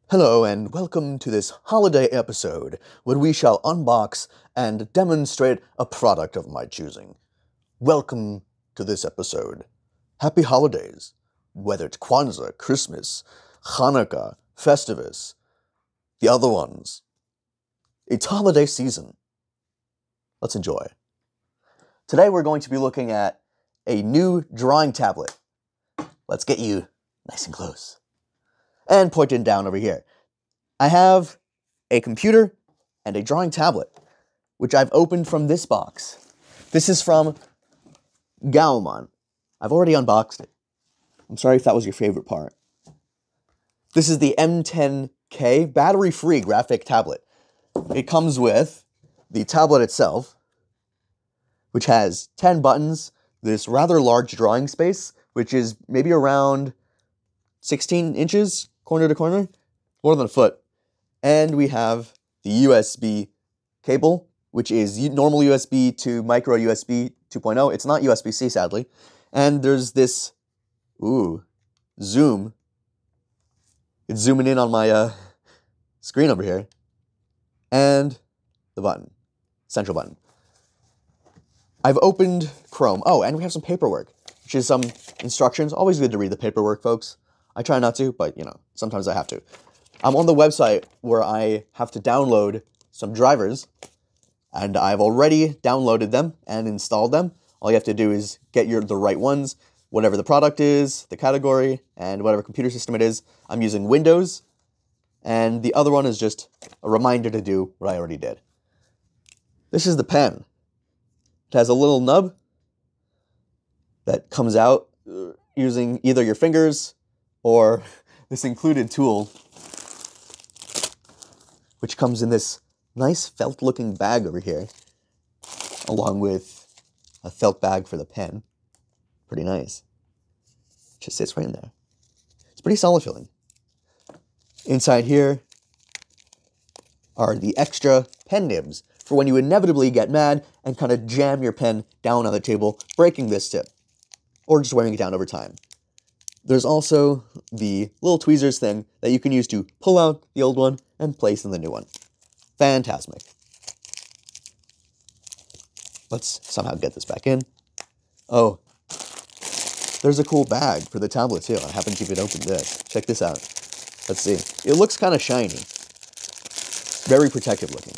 Hello and welcome to this holiday episode where we shall unbox and demonstrate a product of my choosing. Welcome to this episode. Happy holidays, whether it's Kwanzaa, Christmas, Hanukkah, Festivus, the other ones. It's holiday season. Let's enjoy. Today we're going to be looking at a new drawing tablet. Let's get you nice and close. And pointing down over here. I have a computer and a drawing tablet, which I've opened from this box. This is from Gaomon. I've already unboxed it. I'm sorry if that was your favorite part. This is the M10K battery-free graphic tablet. It comes with the tablet itself, which has 10 buttons, this rather large drawing space, which is maybe around 16 inches, corner to corner, more than a foot. And we have the USB cable, which is normal USB to micro USB 2.0. It's not USB-C, sadly. And there's this, zoom. It's zooming in on my screen over here. And the button, central button. I've opened Chrome. Oh, and we have some paperwork, which is some instructions. Always good to read the paperwork, folks. I try not to, but, sometimes I have to. I'm on the website where I have to download some drivers, and I've already downloaded them and installed them. All you have to do is get the right ones, whatever the product is, the category, and whatever computer system it is. I'm using Windows, and the other one is just a reminder to do what I already did. This is the pen. It has a little nub that comes out using either your fingers or this included tool, which comes in this nice felt-looking bag over here, along with a felt bag for the pen. Pretty nice. Just sits right in there. It's pretty solid feeling. Inside here are the extra pen nibs for when you inevitably get mad and kind of jam your pen down on the table, breaking this tip, or just wearing it down over time. There's also the little tweezers thing that you can use to pull out the old one and place in the new one. Fantastic. Let's somehow get this back in. Oh, there's a cool bag for the tablet too. I haven't even opened this. Check this out. Let's see. It looks kind of shiny. Very protective looking.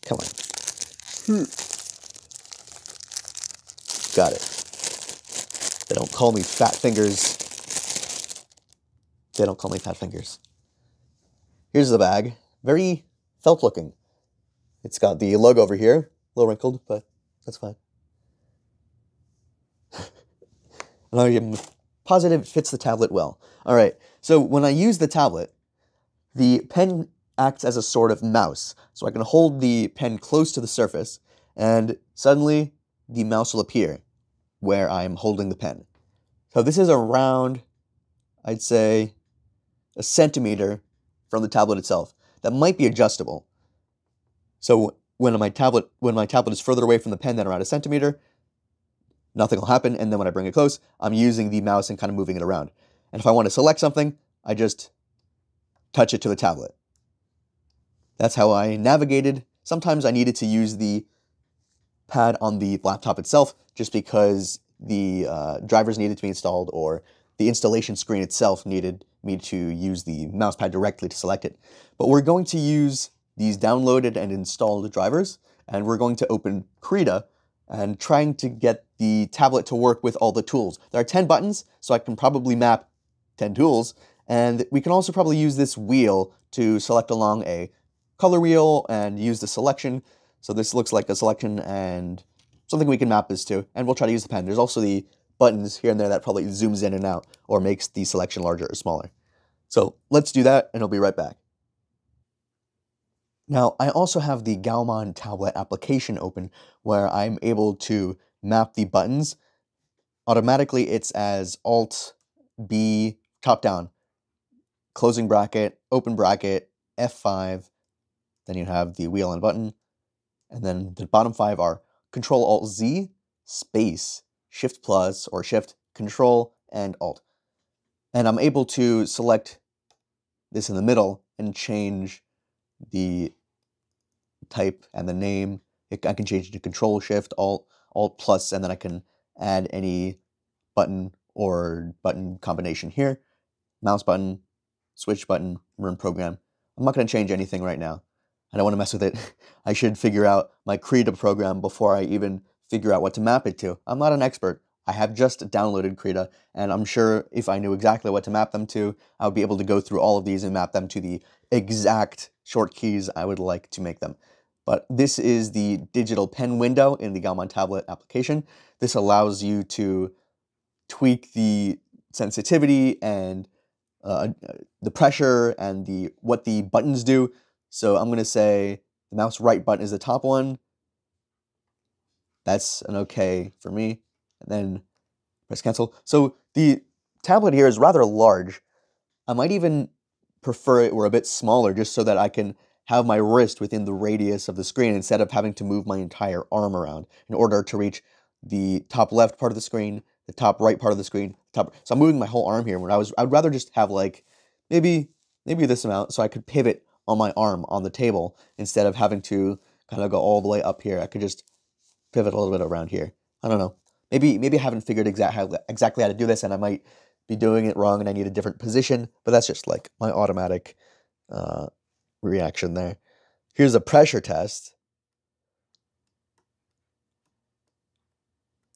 Come on. Got it. They don't call me fat fingers. They don't call me fat fingers. Here's the bag. Very felt looking. It's got the logo over here. A little wrinkled, but that's fine. And I'm positive it fits the tablet well. All right, so when I use the tablet, the pen acts as a sort of mouse. So I can hold the pen close to the surface, and suddenly the mouse will appear where I'm holding the pen. So this is around, I'd say, a centimeter from the tablet itself. That might be adjustable. So when my tablet is further away from the pen than around a centimeter, nothing will happen. And then when I bring it close, I'm using the mouse and kind of moving it around. And if I want to select something, I just touch it to the tablet. That's how I navigated. Sometimes I needed to use the pad on the laptop itself just because the drivers needed to be installed, or the installation screen itself needed me to use the mouse pad directly to select it. But we're going to use these downloaded and installed drivers, and we're going to open Krita and trying to get the tablet to work with all the tools. There are 10 buttons, so I can probably map 10 tools, and we can also probably use this wheel to select along a color wheel and use the selection. So this looks like a selection and something we can map this to, and we'll try to use the pen. There's also the buttons here and there that probably zooms in and out or makes the selection larger or smaller. So let's do that, and I'll be right back. Now, I also have the Gaomon tablet application open where I'm able to map the buttons. Automatically, it's as Alt-B, top down, closing bracket, open bracket, F5, then you have the wheel and button, and then the bottom 5 are Control-Alt-Z, space, Shift plus or Shift, Control, and Alt. And I'm able to select this in the middle and change the type and the name. I can change it to Control Shift Alt plus, and then I can add any button or button combination here. Mouse button, switch button, run program. I'm not going to change anything right now. I don't want to mess with it. I should figure out my Krita program before I even figure out what to map it to. I'm not an expert. I have just downloaded Krita, and I'm sure if I knew exactly what to map them to, I would be able to go through all of these and map them to the exact short keys I would like to make them. But this is the digital pen window in the Gaomon tablet application. This allows you to tweak the sensitivity and the pressure and what the buttons do. So I'm going to say the mouse right button is the top one. That's an okay for me. And then press cancel. So the tablet here is rather large. I might even prefer it were a bit smaller just so that I can have my wrist within the radius of the screen instead of having to move my entire arm around in order to reach the top left part of the screen, the top right part of the screen, so I'm moving my whole arm here. When I'd rather just have like maybe this amount so I could pivot on my arm on the table instead of having to kind of go all the way up here. I could just pivot a little bit around here. I don't know. Maybe I haven't figured exactly how to do this, and I might be doing it wrong and I need a different position, but that's just like my automatic reaction there. Here's a pressure test.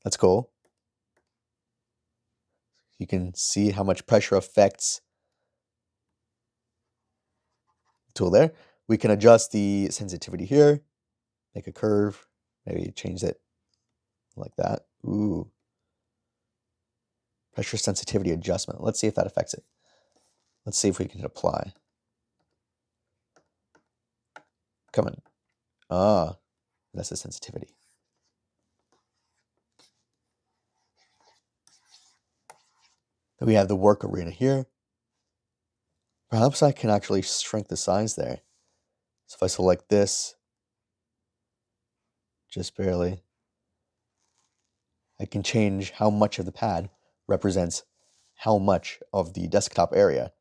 That's cool. You can see how much pressure affects the tool there. We can adjust the sensitivity here, make a curve, maybe change it like that. Ooh. Pressure sensitivity adjustment. Let's see if that affects it. Let's see if we can apply. Come on. Ah, that's the sensitivity. Then we have the work arena here. Perhaps I can actually shrink the size there. So if I select this, just barely, I can change how much of the pad represents how much of the desktop area.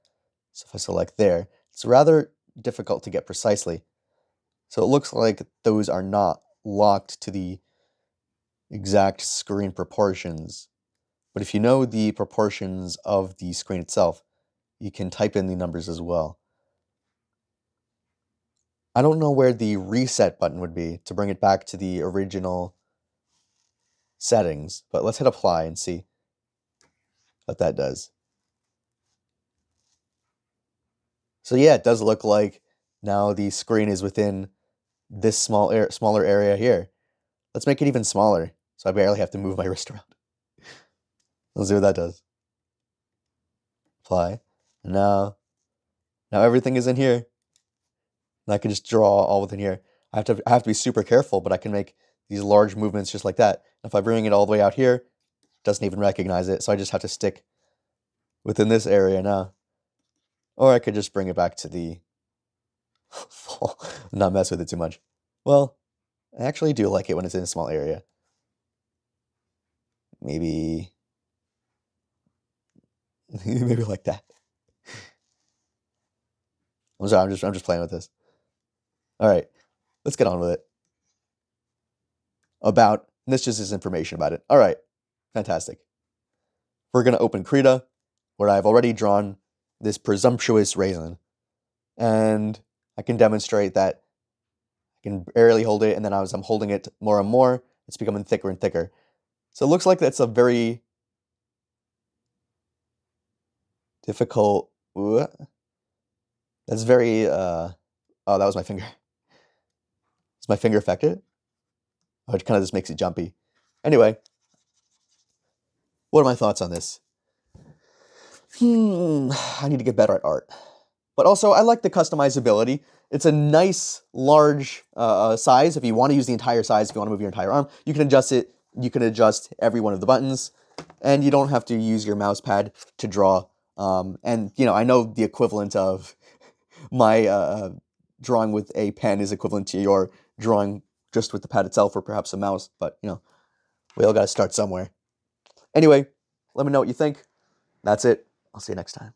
So if I select there, it's rather difficult to get precisely. So it looks like those are not locked to the exact screen proportions. But if you know the proportions of the screen itself, you can type in the numbers as well. I don't know where the reset button would be to bring it back to the original settings, but let's hit apply and see what that does. So yeah, it does look like now the screen is within this smaller area here. Let's make it even smaller, so I barely have to move my wrist around. Let's see what that does. Apply. And now everything is in here. And I can just draw all within here. I have to be super careful, but I can make these large movements just like that. If I bring it all the way out here, it doesn't even recognize it, so I just have to stick within this area now. Or I could just bring it back to the not mess with it too much. Well, I actually do like it when it's in a small area. Maybe like that. I'm sorry, I'm just playing with this. All right, let's get on with it. This just is information about it. All right, fantastic. We're gonna open Krita, where I've already drawn this presumptuous raisin, and I can demonstrate that I can barely hold it, and then as I'm holding it more and more, it's becoming thicker and thicker. So it looks like that's a very difficult. That's very. Oh, that was my finger. Is my finger affected? Oh, it kind of just makes it jumpy. Anyway, what are my thoughts on this? I need to get better at art. But also, I like the customizability. It's a nice, large size. If you want to use the entire size, if you want to move your entire arm, you can adjust it. You can adjust every one of the buttons, and you don't have to use your mouse pad to draw. And, I know the equivalent of my drawing with a pen is equivalent to your drawing just with the pad itself or perhaps a mouse, but, we all got to start somewhere. Anyway, let me know what you think. That's it. I'll see you next time.